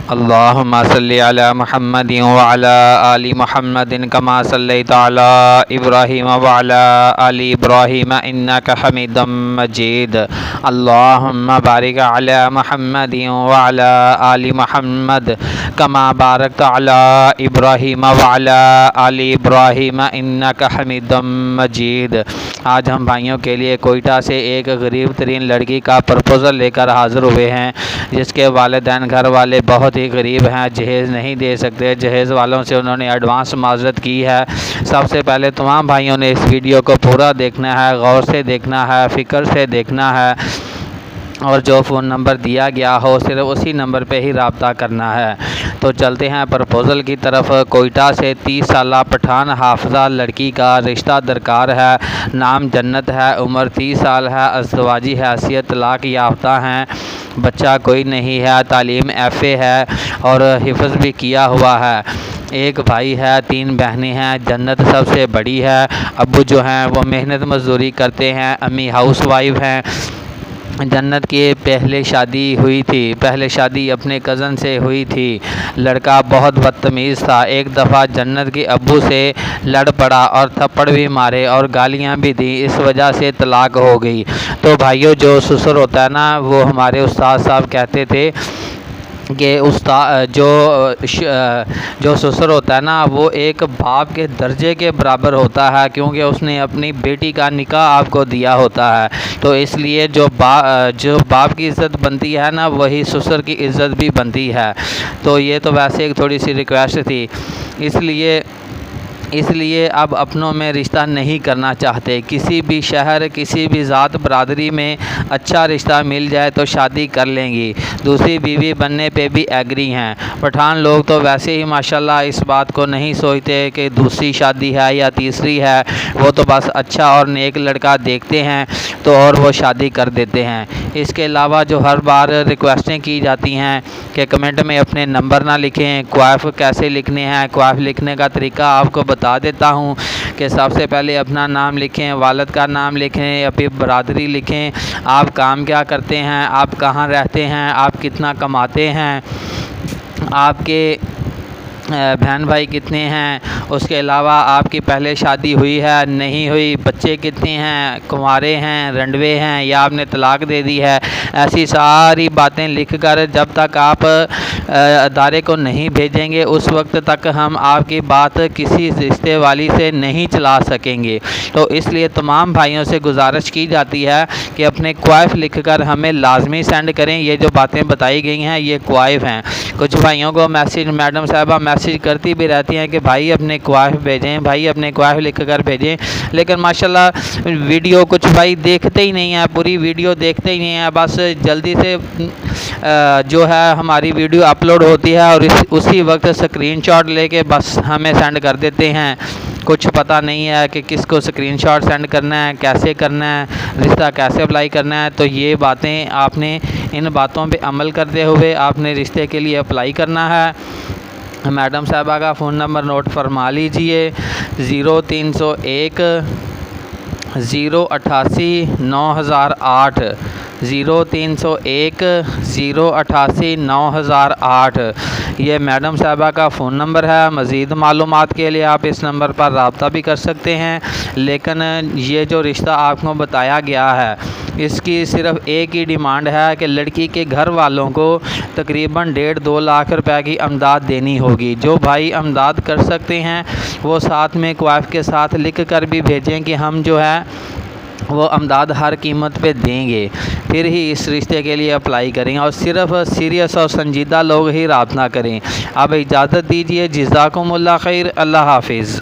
اللہم صلی علی محمد وعلی آل محمد کما صلیت علی ابراہیم وعلی آل ابراہیم انک حمید مجید۔ اللہم بارک علی محمد وعلی آل محمد کما بارکت علی ابراہیم وعلی آل ابراہیم انک حمید مجید۔ آج ہم بھائیوں کے لیے کوئٹہ سے ایک غریب ترین لڑکی کا پرپوزل لے کر حاضر ہوئے ہیں، جس کے والدین گھر والے بہت ہی غریب ہیں، جہیز نہیں دے سکتے۔ جہیز والوں سے انہوں نے ایڈوانس معذرت کی ہے۔ سب سے پہلے تمام بھائیوں نے اس ویڈیو کو پورا دیکھنا ہے، غور سے دیکھنا ہے، فکر سے دیکھنا ہے، اور جو فون نمبر دیا گیا ہو صرف اسی نمبر پہ ہی رابطہ کرنا ہے۔ تو چلتے ہیں پرپوزل کی طرف۔ کوئٹہ سے 30 سالہ پٹھان حافظہ لڑکی کا رشتہ درکار ہے۔ نام جنت ہے، عمر 30 سال ہے، ازدواجی حیثیت، طلاق یافتہ ہیں، بچہ کوئی نہیں ہے، تعلیم FA ہے اور حفظ بھی کیا ہوا ہے۔ ایک بھائی ہے، 3 بہنیں ہیں۔ جنت سب سے بڑی ہے۔ ابو جو ہیں وہ محنت مزدوری کرتے ہیں، امی ہاؤس وائف ہیں۔ جنت کی پہلے شادی اپنے کزن سے ہوئی تھی۔ لڑکا بہت بدتمیز تھا۔ ایک دفعہ جنت کے ابو سے لڑ پڑا اور تھپڑ بھی مارے اور گالیاں بھی دیں، اس وجہ سے طلاق ہو گئی۔ تو بھائیوں، جو سسر ہوتا ہے نا، وہ ہمارے استاد صاحب کہتے تھے کہ جو سسر ہوتا ہے نا، وہ ایک باپ کے درجے کے برابر ہوتا ہے، کیونکہ اس نے اپنی بیٹی کا نکاح آپ کو دیا ہوتا ہے۔ تو اس لیے جو باپ کی عزت بنتی ہے نا، وہی سسر کی عزت بھی بنتی ہے۔ تو یہ تو ویسے ایک تھوڑی سی ریکویسٹ تھی، اس لیے اب اپنوں میں رشتہ نہیں کرنا چاہتے۔ کسی بھی شہر، کسی بھی ذات برادری میں اچھا رشتہ مل جائے تو شادی کر لیں گی، دوسری بیوی بننے پہ بھی ایگری ہیں۔ پٹھان لوگ تو ویسے ہی ماشاءاللہ اس بات کو نہیں سوچتے کہ دوسری شادی ہے یا تیسری ہے، وہ تو بس اچھا اور نیک لڑکا دیکھتے ہیں تو اور وہ شادی کر دیتے ہیں۔ اس کے علاوہ جو ہر بار ریکویسٹیں کی جاتی ہیں کہ کمنٹ میں اپنے نمبر نہ لکھیں، کوائف کیسے لکھنے ہیں، کوائف لکھنے کا طریقہ آپ کو بتا دیتا ہوں کہ سب سے پہلے اپنا نام لکھیں، والد کا نام لکھیں، اپنی برادری لکھیں، آپ کام کیا کرتے ہیں، آپ کہاں رہتے ہیں، آپ کتنا کماتے ہیں، آپ کے بہن بھائی کتنے ہیں، اس کے علاوہ آپ کی پہلے شادی ہوئی ہے نہیں ہوئی، بچے کتنے ہیں، کنوارے ہیں، رنڈوے ہیں یا آپ نے طلاق دے دی ہے۔ ایسی ساری باتیں لکھ کر جب تک آپ ادارے کو نہیں بھیجیں گے، اس وقت تک ہم آپ کی بات کسی رشتے والی سے نہیں چلا سکیں گے۔ تو اس لیے تمام بھائیوں سے گزارش کی جاتی ہے کہ اپنے کوائف لکھ کر ہمیں لازمی سینڈ کریں۔ یہ جو باتیں بتائی گئی ہیں یہ کوائف ہیں۔ کچھ بھائیوں کو میڈم صاحبہ میسیج کرتی بھی رہتی ہیں کہ بھائی اپنے کوائف بھیجیں، بھائی اپنے کوائف لکھ کر بھیجیں، لیکن ماشاءاللہ ویڈیو کچھ بھائی دیکھتے ہی نہیں ہیں، پوری ویڈیو دیکھتے ہی نہیں ہیں۔ بس جلدی سے جو ہے ہماری ویڈیو اپلوڈ ہوتی ہے اور اسی وقت اسکرین شاٹ لے کے بس ہمیں سینڈ کر دیتے ہیں۔ کچھ پتہ نہیں ہے کہ کس کو اسکرین شاٹ سینڈ کرنا ہے، کیسے کرنا ہے، رشتہ کیسے اپلائی کرنا ہے۔ تو یہ باتیں آپ نے ان باتوں پہ عمل کرتے ہوئے آپ نے رشتے کے لیے اپلائی کرنا ہے۔ میڈم صاحبہ کا فون نمبر نوٹ فرما لیجئے: 0301 088 9008 0301 088 9008۔ یہ میڈم صاحبہ کا فون نمبر ہے۔ مزید معلومات کے لیے آپ اس نمبر پر رابطہ بھی کر سکتے ہیں، لیکن یہ جو رشتہ آپ کو بتایا گیا ہے اس کی صرف ایک ہی ڈیمانڈ ہے کہ لڑکی کے گھر والوں کو تقریباً 1.5-2 لاکھ روپے کی امداد دینی ہوگی۔ جو بھائی امداد کر سکتے ہیں وہ ساتھ میں کوائف کے ساتھ لکھ کر بھی بھیجیں کہ ہم جو ہے وہ امداد ہر قیمت پہ دیں گے، پھر ہی اس رشتے کے لیے اپلائی کریں، اور صرف سیریس اور سنجیدہ لوگ ہی رابطہ کریں۔ اب اجازت دیجیے، جزاکم اللہ خیر، اللہ حافظ۔